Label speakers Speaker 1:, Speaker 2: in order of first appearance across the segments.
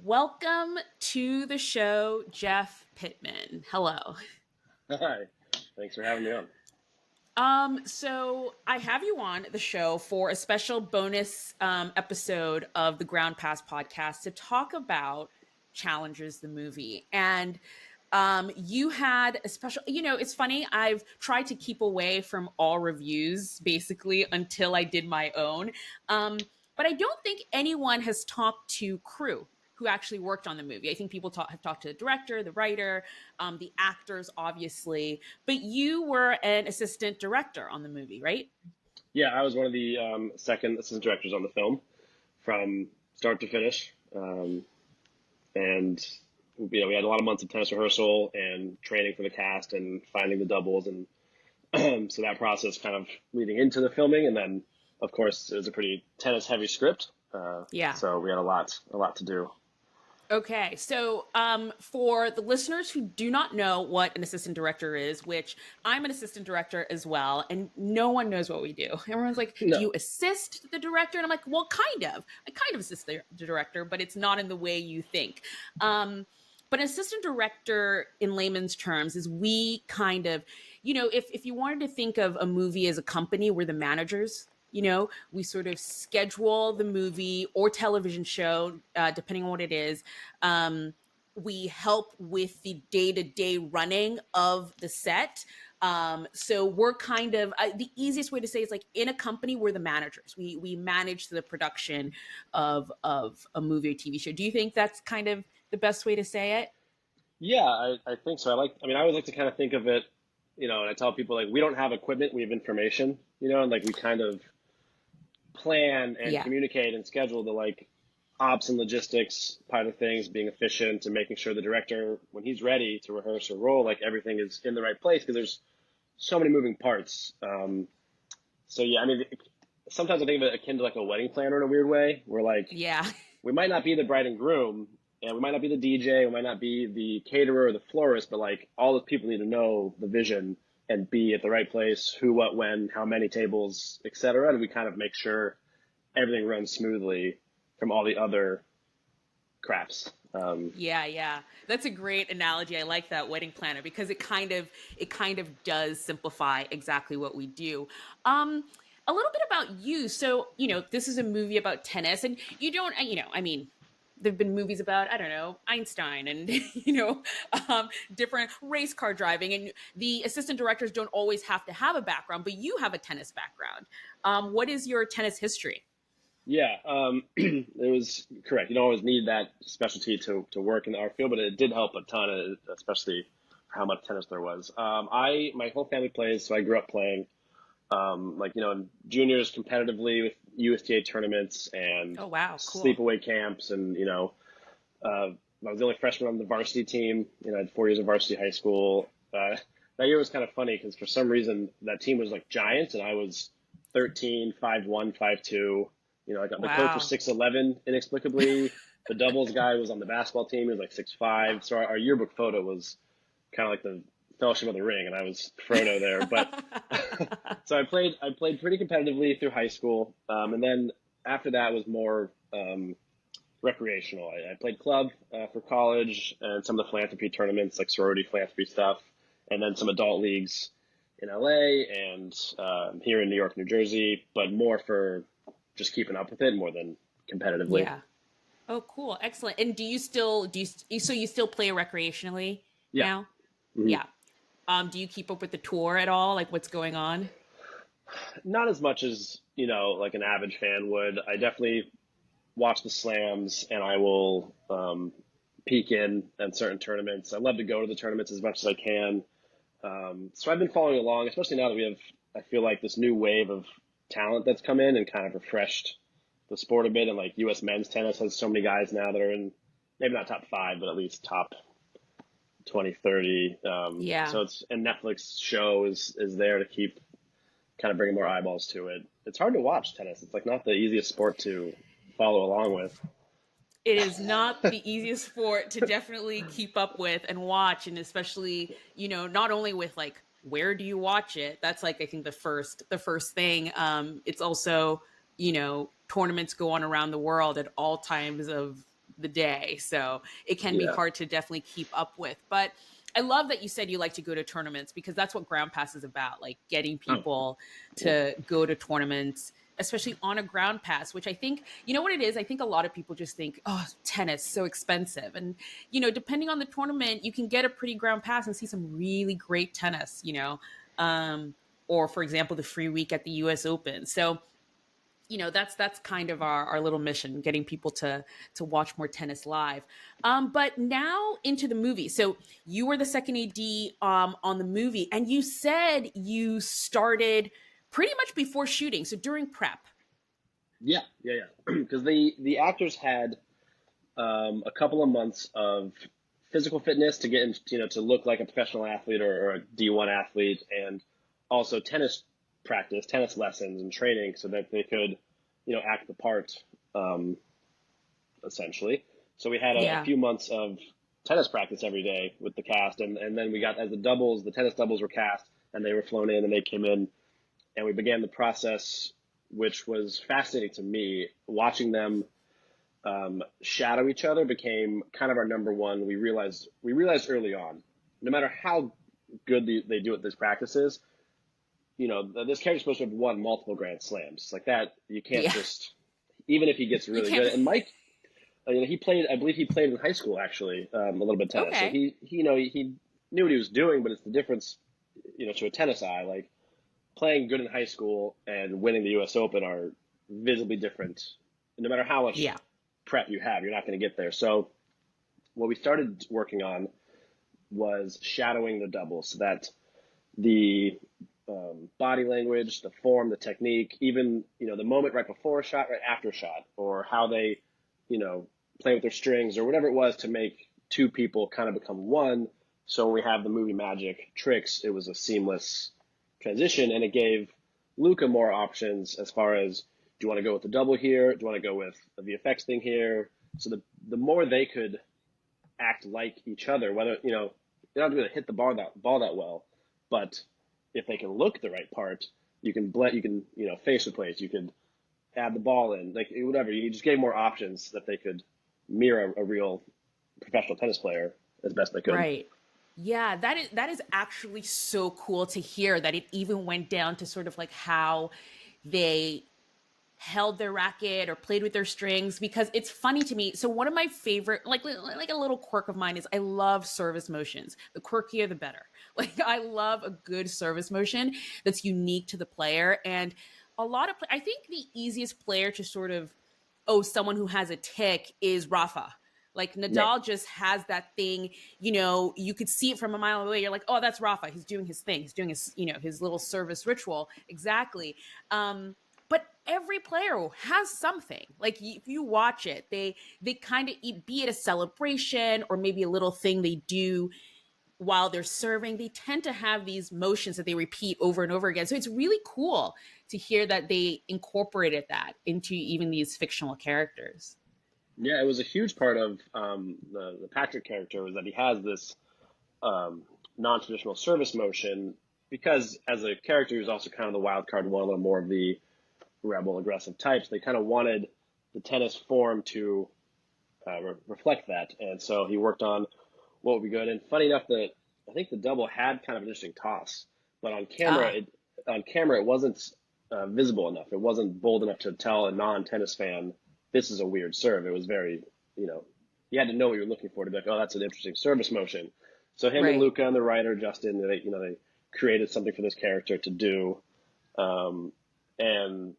Speaker 1: Welcome to the show, Jeff Pittman. Hello.
Speaker 2: Hi. Thanks for having me on.
Speaker 1: So I have you on the show for a special bonus episode of the Ground Pass podcast to talk about Challengers the movie. And you had a special, it's funny. I've tried to keep away from all reviews basically until I did my own. But I don't think anyone has talked to crew who actually worked on the movie. I think people have talked to the director, the writer, the actors, obviously. But you were an assistant director on the movie, right?
Speaker 2: Yeah, I was one of the second assistant directors on the film from start to finish. And we had a lot of months of tennis rehearsal and training for the cast and finding the doubles. And so that process kind of leading into the filming. And then, of course, it was a pretty tennis heavy script.
Speaker 1: Yeah.
Speaker 2: So we had a lot to do.
Speaker 1: Okay, so for the listeners who do not know what an assistant director is, which I'm an assistant director as well, and no one knows what we do. Everyone's like, "Do
Speaker 2: No.
Speaker 1: you assist the director?" And I'm like, "Well, kind of. I kind of assist the director, but it's not in the way you think." But an assistant director, in layman's terms, is we kind of, if you wanted to think of a movie as a company, we're the managers. We sort of schedule the movie or television show, depending on what it is. We help with the day-to-day running of the set. So we're kind of the easiest way to say is like in a company, we're the managers. We manage the production of a movie or TV show. Do you think that's kind of the best way to say it?
Speaker 2: Yeah, I think so. I always like to kind of think of it, and I tell people like we don't have equipment, we have information, and like we kind of plan and
Speaker 1: Yeah.
Speaker 2: communicate and schedule the like ops and logistics part of things, being efficient and making sure the director, when he's ready to rehearse or roll, like everything is in the right place because there's so many moving parts. So yeah, sometimes I think of it akin to like a wedding planner in a weird way, where like
Speaker 1: Yeah.
Speaker 2: we might not be the bride and groom, and we might not be the DJ, we might not be the caterer or the florist, but like all the people need to know the vision and be at the right place, who, what, when, how many tables, etc. And we kind of make sure everything runs smoothly from all the other craps.
Speaker 1: Yeah. That's a great analogy. I like that, wedding planner, because it kind of does simplify exactly what we do. A little bit about you. So, this is a movie about tennis, and you don't, there've been movies about, I don't know, Einstein and, different race car driving, and the assistant directors don't always have to have a background, but you have a tennis background. What is your tennis history?
Speaker 2: Yeah, it was correct. You don't always need that specialty to work in the art field, but it did help a ton, especially for how much tennis there was. My whole family plays, so I grew up playing, in juniors competitively with USTA tournaments and
Speaker 1: Oh, wow, cool.
Speaker 2: sleepaway camps, and I was the only freshman on the varsity team. I had 4 years of varsity high school. That year was kind of funny because for some reason that team was like giants, and I was 13, 5'1", 5'2". The coach was
Speaker 1: Wow.
Speaker 2: 6'11", inexplicably. The doubles guy was on the basketball team. He was like 6'5". So our yearbook photo was kind of like the Fellowship of the Ring, and I was Frodo there. But so I played pretty competitively through high school, and then after that was more recreational. I played club for college and some of the philanthropy tournaments, like sorority philanthropy stuff, and then some adult leagues in LA and here in New York, New Jersey, but more for just keeping up with it more than competitively.
Speaker 1: Yeah. Oh, cool. Excellent. And so you still play recreationally
Speaker 2: Yeah.
Speaker 1: now?
Speaker 2: Mhm.
Speaker 1: Yeah. Do you keep up with the tour at all? Like what's going on?
Speaker 2: Not as much as, like an average fan would. I definitely watch the slams, and I will peek in at certain tournaments. I love to go to the tournaments as much as I can. So I've been following along, especially now that we have, I feel like, this new wave of talent that's come in and kind of refreshed the sport a bit. And like U.S. men's tennis has so many guys now that are in, maybe not top 5, but at least top 20, 30.
Speaker 1: Yeah.
Speaker 2: So and Netflix show is there to keep kind of bringing more eyeballs to it. It's hard to watch tennis. It's like not the easiest sport to follow along with.
Speaker 1: It is not the easiest sport to definitely keep up with and watch, and especially, not only with like where do you watch it? That's like I think the first thing. It's also, tournaments go on around the world at all times of the day. So it can be
Speaker 2: Yeah.
Speaker 1: hard to definitely keep up with. But I love that you said you like to go to tournaments, because that's what Ground Pass is about, like getting
Speaker 2: Oh,
Speaker 1: people
Speaker 2: yeah.
Speaker 1: to go to tournaments, especially on a Ground Pass, which I think, you know what it is? I think a lot of people just think, oh, tennis, so expensive. And, depending on the tournament, you can get a pretty Ground Pass and see some really great tennis, or for example, the free week at the US Open. So, that's kind of our little mission, getting people to watch more tennis live. But now into the movie. So you were the second AD on the movie, and you said you started pretty much before shooting, so during prep.
Speaker 2: Yeah, yeah, yeah. Because the actors had a couple of months of physical fitness to get into, to look like a professional athlete or a D1 athlete, and also tennis practice, tennis lessons and training so that they could, act the part, um, essentially. So we had a
Speaker 1: Yeah.
Speaker 2: few months of tennis practice every day with the cast. And then we got, as the tennis doubles were cast and they were flown in and they came in, and we began the process, which was fascinating to me. Watching them shadow each other became kind of our number one. We realized early on, no matter how good they do at these practices, this character's supposed to have won multiple Grand Slams. Like that, you can't
Speaker 1: Yeah.
Speaker 2: just, even if he gets
Speaker 1: You
Speaker 2: really good.
Speaker 1: can't.
Speaker 2: And Mike, he played, I believe he played in high school actually, a little bit of tennis. So
Speaker 1: Okay.
Speaker 2: he knew what he was doing, but it's the difference, to a tennis eye. Like playing good in high school and winning the U.S. Open are visibly different. No matter how much
Speaker 1: Yeah.
Speaker 2: prep you have, you're not going to get there. So what we started working on was shadowing the doubles, so that the body language, the form, the technique, even the moment right before a shot, right after a shot, or how they play with their strings or whatever it was to make two people kind of become one. So when we have the movie magic tricks, it was a seamless transition, and it gave Luca more options as far as, do you want to go with the double here? Do you want to go with the VFX thing here? So the more they could act like each other, whether they're not going to hit the ball that well, but if they can look the right part, you can face replace, you could add the ball in, like whatever. You just gave more options that they could mirror a real professional tennis player as best they could.
Speaker 1: Right. Yeah, that is actually so cool to hear, that it even went down to sort of like how they held their racket or played with their strings, because it's funny to me. So one of my favorite, like a little quirk of mine, is I love service motions. The quirkier the better. Like I love a good service motion that's unique to the player. And I think the easiest player to sort of, oh, someone who has a tick is Rafa. Like
Speaker 2: Right.
Speaker 1: Nadal just has that thing, you could see it from a mile away. You're like, oh, that's Rafa. He's doing his thing. He's doing his, his little service ritual. Exactly. But every player has something. Like if you watch it, they kind of, be it a celebration or maybe a little thing they do while they're serving, they tend to have these motions that they repeat over and over again. So it's really cool to hear that they incorporated that into even these fictional characters.
Speaker 2: Yeah, it was a huge part of the Patrick character, was that he has this non-traditional service motion, because as a character who's also kind of the wild card one, a little more of the rebel aggressive types. They kind of wanted the tennis form to reflect that, and so he worked on what would be good. And funny enough, that I think the double had kind of an interesting toss, but
Speaker 1: Ah,
Speaker 2: on camera it wasn't visible enough. It wasn't bold enough to tell a non-tennis fan this is a weird serve. It was very, you had to know what you were looking for to be like, oh, that's an interesting service motion. So him and
Speaker 1: right.
Speaker 2: Luca and the writer Justin, they created something for this character to do. And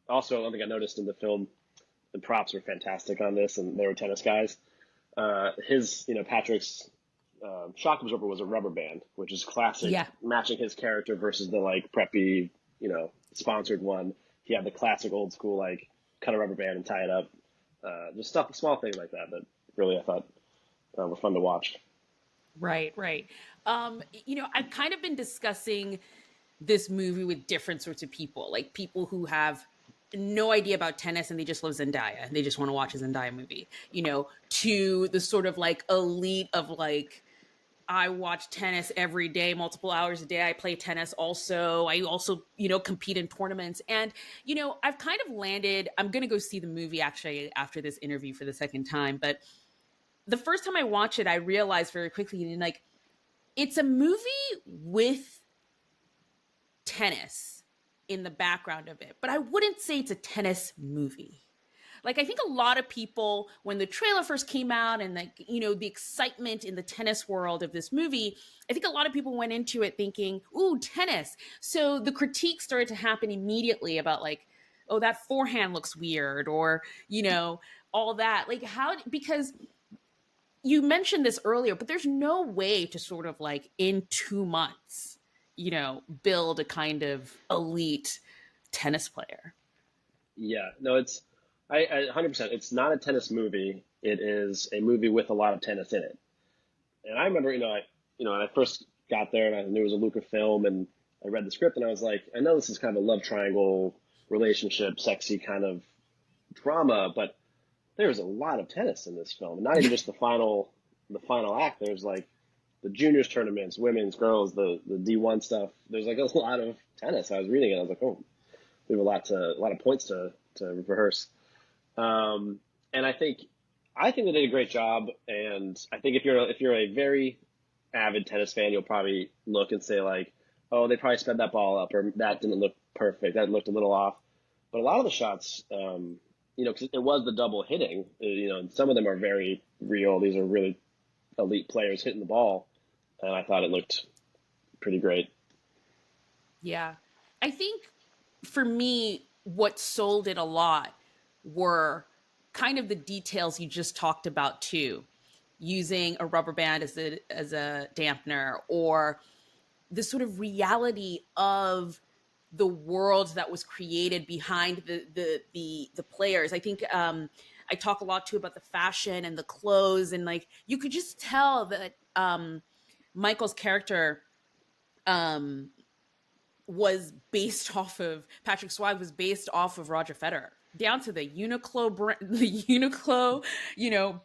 Speaker 2: also, one thing I noticed in the film, the props were fantastic on this, and they were tennis guys. Patrick's shock absorber was a rubber band, which is classic,
Speaker 1: Yeah.
Speaker 2: matching his character versus the like preppy, sponsored one. He had the classic old school, like cut a rubber band and tie it up. Just small things like that really I thought were fun to watch.
Speaker 1: Right, right. I've kind of been discussing this movie with different sorts of people, like people who have no idea about tennis and they just love Zendaya and they just want to watch a Zendaya movie, to the sort of like elite of like I watch tennis every day, multiple hours a day. I play tennis also. I also, compete in tournaments. And, I've kind of landed, I'm going to go see the movie actually after this interview for the second time. But the first time I watched it, I realized very quickly, like, it's a movie with tennis in the background of it, but I wouldn't say it's a tennis movie. Like, I think a lot of people, when the trailer first came out and the excitement in the tennis world of this movie, I think a lot of people went into it thinking, ooh, tennis. So the critique started to happen immediately about like, oh, that forehand looks weird, or, all that. Like, because you mentioned this earlier, but there's no way to sort of like in 2 months, build a kind of elite tennis player.
Speaker 2: Yeah, no, I 100%. It's not a tennis movie. It is a movie with a lot of tennis in it. And I remember, when I first got there and I knew it was a Luca film, and I read the script and I was like, I know this is kind of a love triangle relationship, sexy kind of drama, but there's a lot of tennis in this film. Not even just the final act. There's like the juniors tournaments, women's, girls, the D1 stuff. There's like a lot of tennis. I was reading it. I was like, oh, we have a lot of points to rehearse. And I think they did a great job. And I think if you're a very avid tennis fan, you'll probably look and say like, oh, they probably sped that ball up, or that didn't look perfect. That looked a little off. But a lot of the shots, because it was the double hitting, and some of them are very real. These are really elite players hitting the ball. And I thought it looked pretty great.
Speaker 1: Yeah. I think for me, what sold it a lot were kind of the details you just talked about too, using a rubber band as a dampener, or the sort of reality of the world that was created behind the players. I think I talk a lot too about the fashion and the clothes, and like you could just tell that Michael's character um, was based off of Patrick Swayze was based off of Roger Federer, down to the Uniqlo,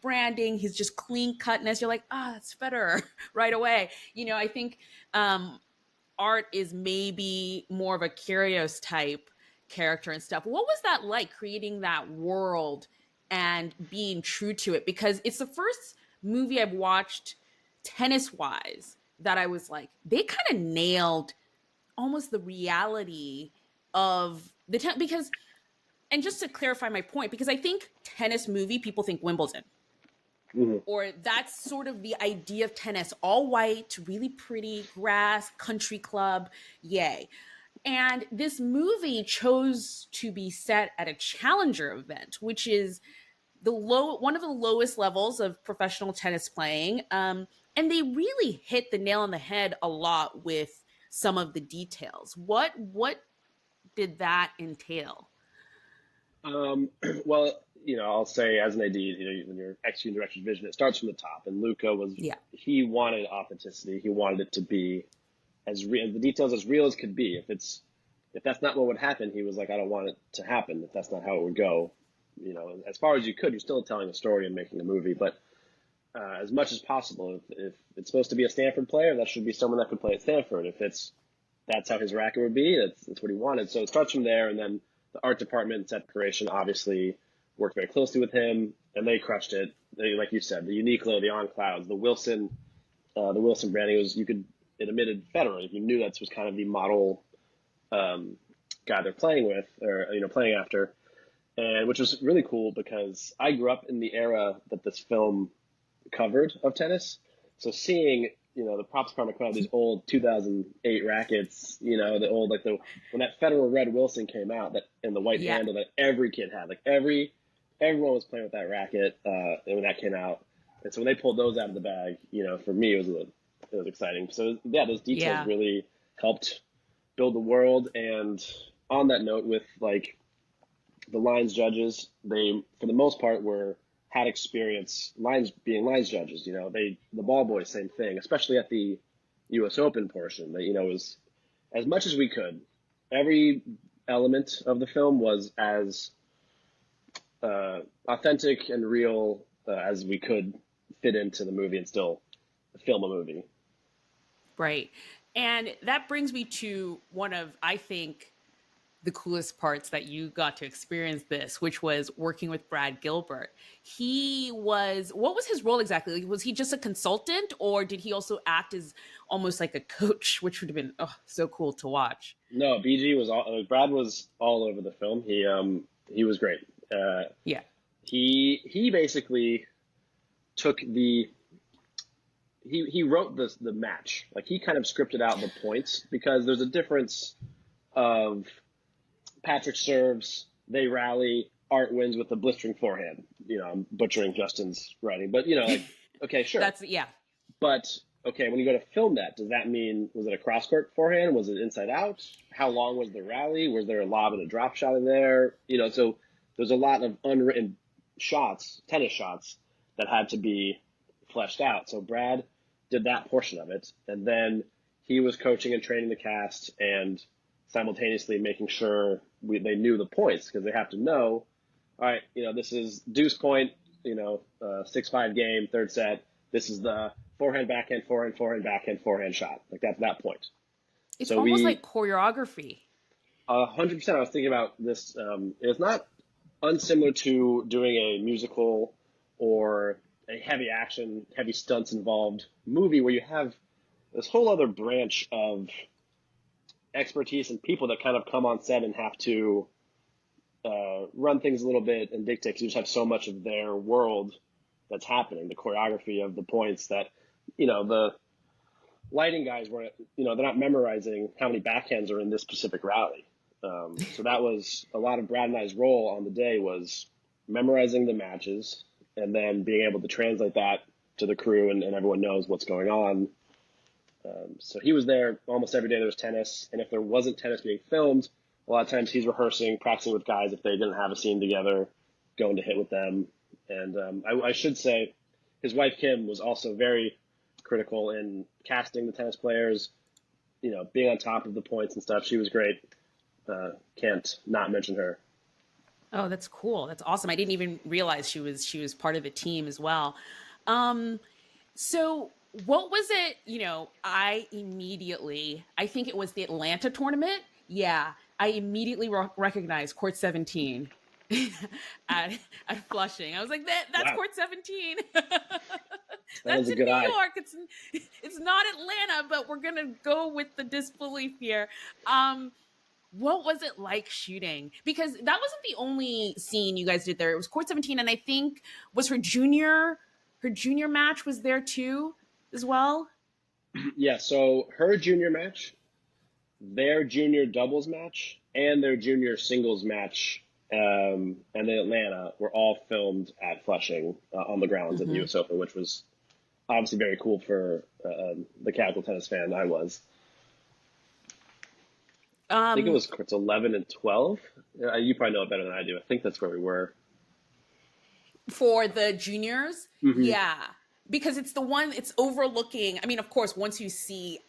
Speaker 1: branding, his just clean cutness. You're like, that's Federer right away. I think Art is maybe more of a Kyrgios type character and stuff. What was that like, creating that world and being true to it? Because it's the first movie I've watched tennis wise that I was like, they kind of nailed almost the reality of because, and just to clarify my point, because I think tennis movie, people think Wimbledon,
Speaker 2: Mm-hmm.
Speaker 1: or that's sort of the idea of tennis, all white, really pretty grass, country club, yay. And this movie chose to be set at a challenger event, which is one of the lowest levels of professional tennis playing. And they really hit the nail on the head a lot with some of the details. What did that entail?
Speaker 2: Well, I'll say as an AD, when you're executing director's vision, it starts from the top. And Luca
Speaker 1: Yeah.
Speaker 2: he wanted authenticity. He wanted it to be as real, the details as real as could be. If that's not what would happen, he was like, I don't want it to happen. If that's not how it would go, as far as you could, you're still telling a story and making a movie. But as much as possible, if it's supposed to be a Stanford player, that should be someone that could play at Stanford. That's how his racket would be. That's what he wanted. So it starts from there, and then the art department and set decoration obviously worked very closely with him, and they crushed it. Like you said, the Uniqlo, the On Clouds, the Wilson branding it emitted Federer. You knew that was kind of the model guy they're playing with, or playing after, and which was really cool because I grew up in the era that this film covered of tennis. So seeing the props department come out these old 2008 rackets, the old when that Federer Red Wilson came out, that and the white handle that every kid had, like everyone was playing with that racket when that came out. And so when they pulled those out of the bag, for me it was exciting. So yeah, those details really helped build the world. And on that note, with like the lines judges, they for the most part had experience being lines judges. The ball boys, same thing, especially at the U.S. Open portion. That was as much as we could. Every element of the film was as authentic and real as we could fit into the movie and still film a movie.
Speaker 1: Right. And that brings me to one of, I think, the coolest parts that you got to experience this, which was working with Brad Gilbert. What was his role exactly? Was he just a consultant, or did he also act as almost like a coach, which would have been so cool to watch?
Speaker 2: No, BG was Brad was all over the film. He was great.
Speaker 1: Yeah.
Speaker 2: He basically took he wrote the match. Like, he kind of scripted out the points, because there's a difference of Patrick serves, they rally, Art wins with a blistering forehand. I'm butchering Justin's writing, but like, okay, sure.
Speaker 1: That's, yeah.
Speaker 2: But okay, when you go to film that, does that mean, was it a cross court forehand? Was it inside out? How long was the rally? Was there a lob and a drop shot in there? So there's a lot of unwritten shots, tennis shots, that had to be fleshed out. So Brad did that portion of it, and then he was coaching and training the cast, and simultaneously making sure they knew the points, because they have to know, all right, this is deuce point, 6-5 game, third set. This is the forehand, backhand, forehand, backhand, forehand shot. Like, that's that point.
Speaker 1: It's
Speaker 2: So
Speaker 1: almost like choreography.
Speaker 2: 100%. I was thinking about this. It's not unsimilar to doing a musical or a heavy action, heavy stunts involved movie, where you have this whole other branch of expertise and people that kind of come on set and have to run things a little bit and dictate, because you just have so much of their world that's happening, the choreography of the points, that the lighting guys weren't, they're not memorizing how many backhands are in this specific rally. So that was a lot of Brad and I's role on the day, was memorizing the matches and then being able to translate that to the crew, and everyone knows what's going on. So he was there almost every day there was tennis, and if there wasn't tennis being filmed, a lot of times he's rehearsing, practicing with guys if they didn't have a scene together, going to hit with them. And I should say, his wife Kim was also very critical in casting the tennis players, being on top of the points and stuff. She was great. Can't not mention her.
Speaker 1: Oh, that's cool. That's awesome. I didn't even realize she was part of the team as well. So what was it? I think it was the Atlanta tournament. Yeah, I immediately recognized court 17 at Flushing. I was like, that's
Speaker 2: Wow.
Speaker 1: court 17.
Speaker 2: That
Speaker 1: That's
Speaker 2: was a
Speaker 1: in
Speaker 2: good
Speaker 1: New
Speaker 2: eye.
Speaker 1: York. It's not Atlanta, but we're gonna go with the disbelief here. What was it like shooting? Because that wasn't the only scene you guys did there. It was court 17, and I think was her junior match was there too as well.
Speaker 2: Yeah, so her junior match, their junior doubles match, and their junior singles match, and then Atlanta were all filmed at Flushing on the grounds at the US Open, which was obviously very cool for the casual tennis fan I was. I think it was courts 11 and 12. You probably know it better than I do. I think that's where we were.
Speaker 1: For the juniors.
Speaker 2: Mm-hmm.
Speaker 1: Yeah, because it's the one, it's overlooking. I mean, of course, once you see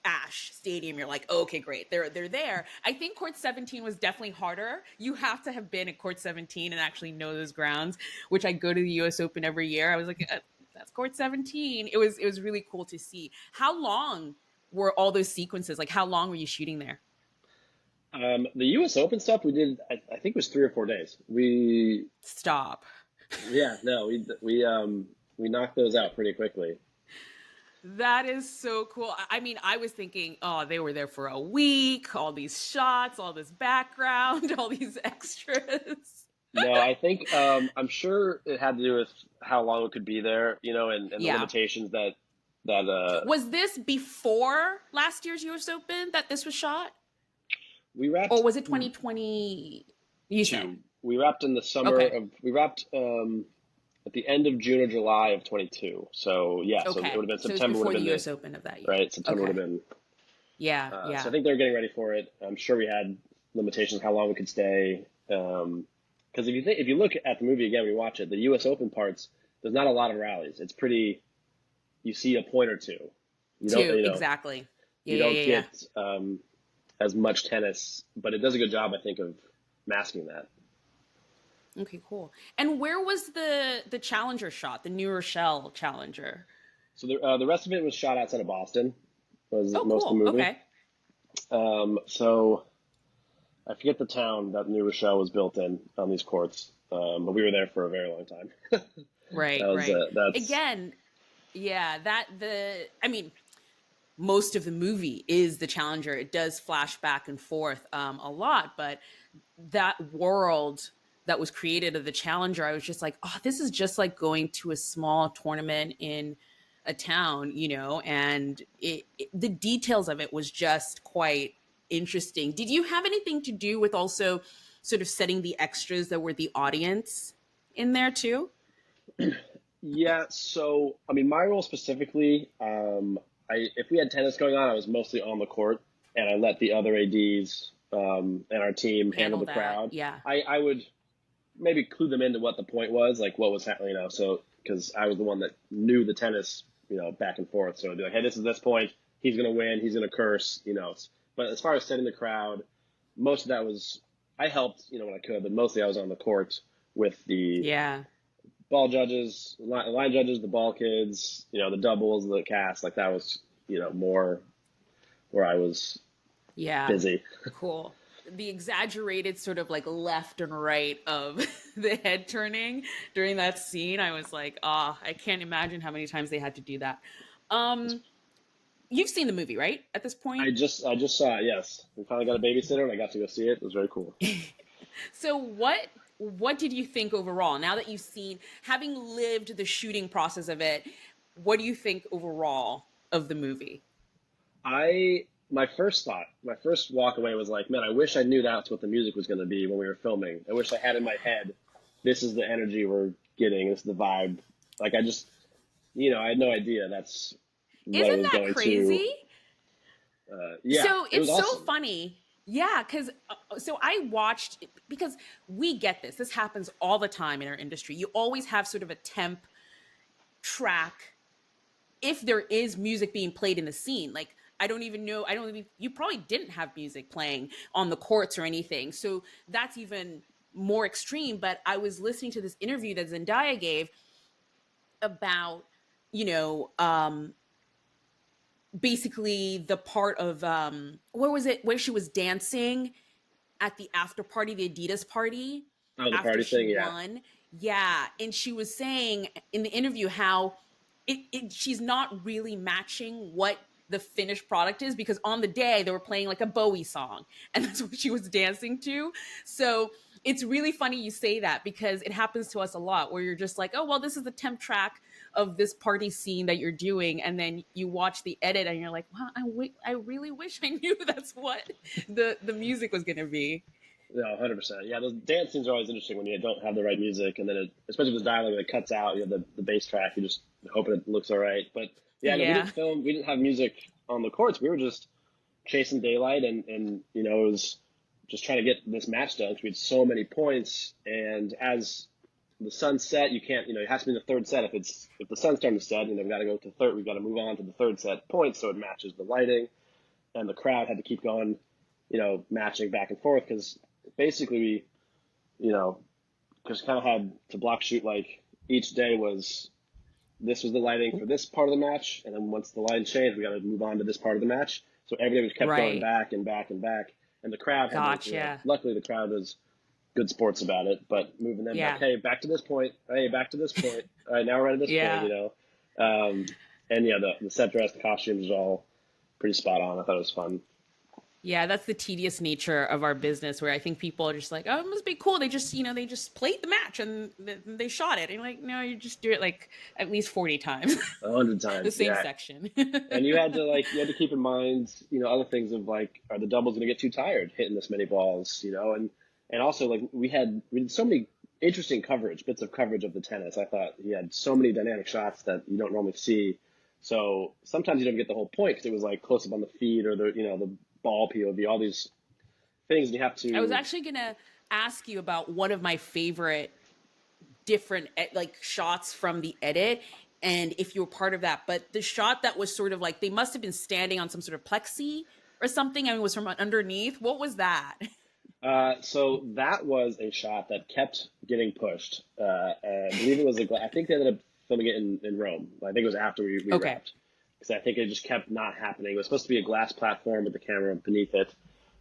Speaker 1: Ash Stadium, you're like, oh, okay, great, they're there. I think court 17 was definitely harder. You have to have been at court 17 and actually know those grounds, which I go to the US Open every year. I was like, that's court 17. It was really cool to see. How long were all those sequences? Like, how long were you shooting there?
Speaker 2: The US Open stuff we did, I think it was 3 or 4 days.
Speaker 1: Stop.
Speaker 2: Yeah, no, we knocked those out pretty quickly.
Speaker 1: That is so cool. I mean, I was thinking, oh, they were there for a week, all these shots, all this background, all these extras.
Speaker 2: No, I think I'm sure it had to do with how long it could be there, and the limitations that
Speaker 1: Was this before last year's US Open that this was shot?
Speaker 2: we wrapped.
Speaker 1: Or was it 2020? You said.
Speaker 2: We wrapped in the summer of. We wrapped at the end of June or July of 22. So yeah, so it would have been September.
Speaker 1: So it was before
Speaker 2: would have
Speaker 1: the
Speaker 2: been
Speaker 1: US Open of that year.
Speaker 2: Right, September would have been.
Speaker 1: Yeah.
Speaker 2: So I think they were getting ready for it. I'm sure we had limitations of how long we could stay. Because if you look at the movie again, when you watch it, the U.S. Open parts, there's not a lot of rallies. It's pretty. You see a point or two.
Speaker 1: Exactly.
Speaker 2: You don't get as much tennis, but it does a good job, I think, of masking that.
Speaker 1: Okay, cool. And where was the Challenger shot, the New Rochelle Challenger?
Speaker 2: So the rest of it was shot outside of Boston. Was
Speaker 1: Oh,
Speaker 2: most of
Speaker 1: cool.
Speaker 2: the movie.
Speaker 1: Okay.
Speaker 2: So I forget the town that New Rochelle was built in on these courts, but we were there for a very long time.
Speaker 1: Right,
Speaker 2: That was
Speaker 1: right.
Speaker 2: that's
Speaker 1: Again, yeah, I mean, most of the movie is the Challenger. It does flash back and forth a lot, but that world that was created of the Challenger, I was just like, oh, this is just like going to a small tournament in a town, and the details of it was just quite interesting. Did you have anything to do with also sort of setting the extras that were the audience in there too?
Speaker 2: yeah. So I mean, my role specifically, if we had tennis going on, I was mostly on the court, and I let the other ads and our team handle
Speaker 1: Handle
Speaker 2: the
Speaker 1: that,
Speaker 2: crowd.
Speaker 1: yeah.
Speaker 2: I would maybe clue them into what the point was, like what was happening, so because I was the one that knew the tennis, back and forth. So I'd be like, hey, this is this point. He's gonna win. He's gonna curse. But as far as setting the crowd, most of that was I helped, when I could, but mostly I was on the court with the
Speaker 1: Yeah.
Speaker 2: ball judges, line judges, the ball kids, the doubles, the cast. Like that was, more where I was
Speaker 1: Yeah.
Speaker 2: busy.
Speaker 1: Cool. The exaggerated sort of like left and right of the head turning during that scene, I was like, I can't imagine how many times they had to do that. Um, you've seen the movie, right? At this point?
Speaker 2: I just saw it. Yes, we finally got a babysitter, and I got to go see it. It was very cool.
Speaker 1: So what did you think overall? Now that you've seen, having lived the shooting process of it, what do you think overall of the movie?
Speaker 2: My first walk away was like, man, I wish I knew that's what the music was going to be when we were filming. I wish I had in my head, this is the energy we're getting, this is the vibe. Like I just, I had no idea that's what it
Speaker 1: Isn't
Speaker 2: was
Speaker 1: that
Speaker 2: going to.
Speaker 1: crazy?
Speaker 2: Yeah,
Speaker 1: So
Speaker 2: it was
Speaker 1: it's so
Speaker 2: awesome.
Speaker 1: funny. Yeah, because so I watched, because we get this. This happens all the time in our industry. You always have sort of a temp track if there is music being played in the scene. Like I don't even know. I don't even. You probably didn't have music playing on the courts or anything. So that's even more extreme. But I was listening to this interview that Zendaya gave about, you know, basically the part of where was it, where she was dancing at the after party, the Adidas party,
Speaker 2: Oh, the
Speaker 1: after
Speaker 2: party
Speaker 1: she
Speaker 2: thing, yeah.
Speaker 1: won. Yeah, and she was saying in the interview how she's not really matching what the finished product is, because on the day they were playing like a Bowie song and that's what she was dancing to. So it's really funny you say that, because it happens to us a lot where you're just like, oh well, this is the temp track of this party scene that you're doing, and then you watch the edit and you're like, wow, I really wish I knew that's what the music was gonna be.
Speaker 2: No, 100%. Yeah, those dance scenes are always interesting when you don't have the right music, and then especially if it's dialogue that cuts out, you have the bass track, you just hoping it looks all right. But yeah, no,
Speaker 1: Yeah.
Speaker 2: we didn't have music on the courts. We were just chasing daylight, and it was just trying to get this match done because we had so many points. And as the sun set, you can't, it has to be in the third set. If the sun's starting to set, we've got to go to third. We've got to move on to the third set points so it matches the lighting, and the crowd had to keep going, matching back and forth because basically we, just kind of had to block shoot, like each day this was the lighting for this part of the match, and then once the lighting changed, we got to move on to this part of the match. So every day we kept going
Speaker 1: Right.
Speaker 2: back and back and back, and the crowd had to,
Speaker 1: Gotcha.
Speaker 2: luckily the crowd was good sports about it, but moving them back,
Speaker 1: Yeah.
Speaker 2: hey, back to this point, hey, back to this point, all right, now we're at this point,
Speaker 1: Yeah.
Speaker 2: um, and yeah, the set dress, the costumes was all pretty spot on. I thought it was fun.
Speaker 1: Yeah, that's the tedious nature of our business, where I think people are just like, oh, it must be cool. They just, they just played the match and they shot it. And you're like, no, you just do it like at least 40 times,
Speaker 2: 100
Speaker 1: the
Speaker 2: times,
Speaker 1: same
Speaker 2: yeah.
Speaker 1: section.
Speaker 2: And you had to keep in mind, other things of like, are the doubles going to get too tired hitting this many balls, and also like we did so many interesting bits of coverage of the tennis. I thought he had so many dynamic shots that you don't normally see. So sometimes you don't get the whole point because it was like close up on the feed or the ball POV, all these things, and you have
Speaker 1: I was
Speaker 2: to.
Speaker 1: actually going to ask you about one of my favorite different like shots from the edit, and if you were part of that. But the shot that was sort of like, they must have been standing on some sort of plexi or something. I mean, it was from underneath. What was that?
Speaker 2: So that was a shot that kept getting pushed. I believe it was I think they ended up filming it in Rome. I think it was after we
Speaker 1: Okay.
Speaker 2: wrapped, because I think it just kept not happening. It was supposed to be a glass platform with the camera beneath it,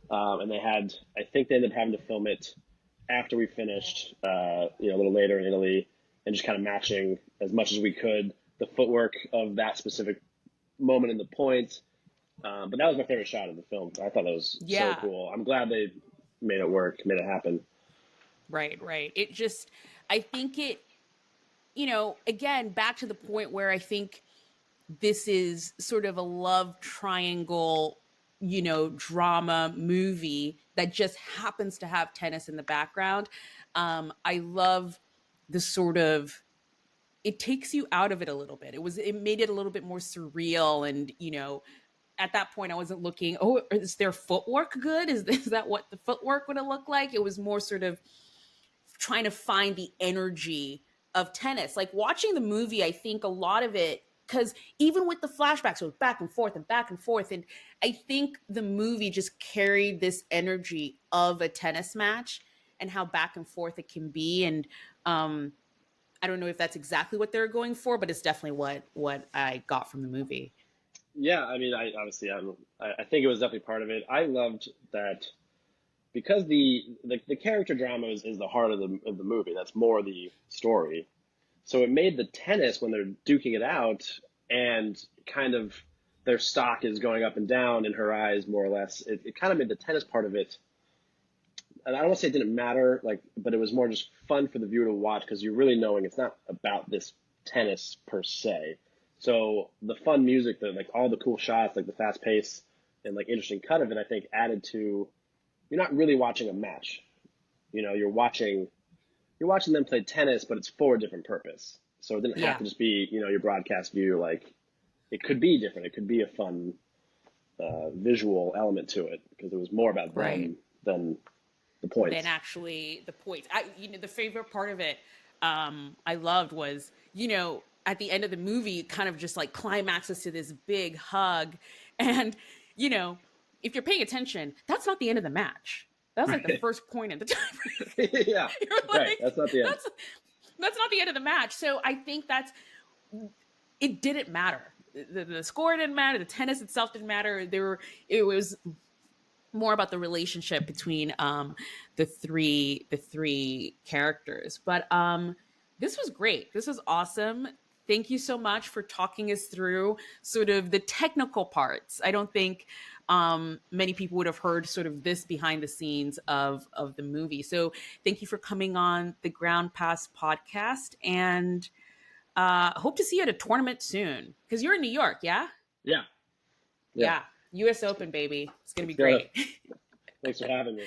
Speaker 2: and I think they ended up having to film it after we finished, a little later in Italy, and just kind of matching as much as we could the footwork of that specific moment in the point. But that was my favorite shot of the film. I thought that was so
Speaker 1: Yeah.
Speaker 2: cool. I'm glad they made it work, made it happen.
Speaker 1: Right, right. It just, I think it, again, back to the point where I think this is sort of a love triangle, drama movie that just happens to have tennis in the background. I love the sort of, it takes you out of it a little bit. It made it a little bit more surreal. And, at that point I wasn't looking, oh, is their footwork good? Is that what the footwork would have looked like? It was more sort of trying to find the energy of tennis. Like watching the movie, I think a lot of it, because even with the flashbacks, it was back and forth and back and forth. And I think the movie just carried this energy of a tennis match and how back and forth it can be. And I don't know if that's exactly what they're going for, but it's definitely what I got from the movie.
Speaker 2: Yeah, I mean, I think it was definitely part of it. I loved that because the character drama is the heart of the movie. That's more the story. So it made the tennis when they're duking it out and kind of their stock is going up and down in her eyes, more or less. It kind of made the tennis part of it. And I don't want to say it didn't matter, but it was more just fun for the viewer to watch because you're really knowing it's not about this tennis per se. So the fun music, all the cool shots, like the fast pace and interesting cut of it, I think added to. You're not really watching a match. You're watching them play tennis, but it's for a different purpose. So it didn't have to just be, your broadcast view. It could be different. It could be a fun visual element to it because it was more about them than the points.
Speaker 1: Than actually the points. The favorite part of it I loved was, at the end of the movie, it kind of just climaxes to this big hug. And, if you're paying attention, that's not the end of the match. That was the first point in the tiebreak.
Speaker 2: Yeah, right. That's not the end.
Speaker 1: That's not the end of the match. So I think it didn't matter. The score didn't matter. The tennis itself didn't matter. It was more about the relationship between the three characters. But this was great. This was awesome. Thank you so much for talking us through sort of the technical parts. I don't think many people would have heard sort of this behind the scenes of the movie. So thank you for coming on the Ground Pass podcast, and hope to see you at a tournament soon because you're in New York, yeah?
Speaker 2: Yeah.
Speaker 1: US Open, baby. It's going to be great.
Speaker 2: Thanks for having me.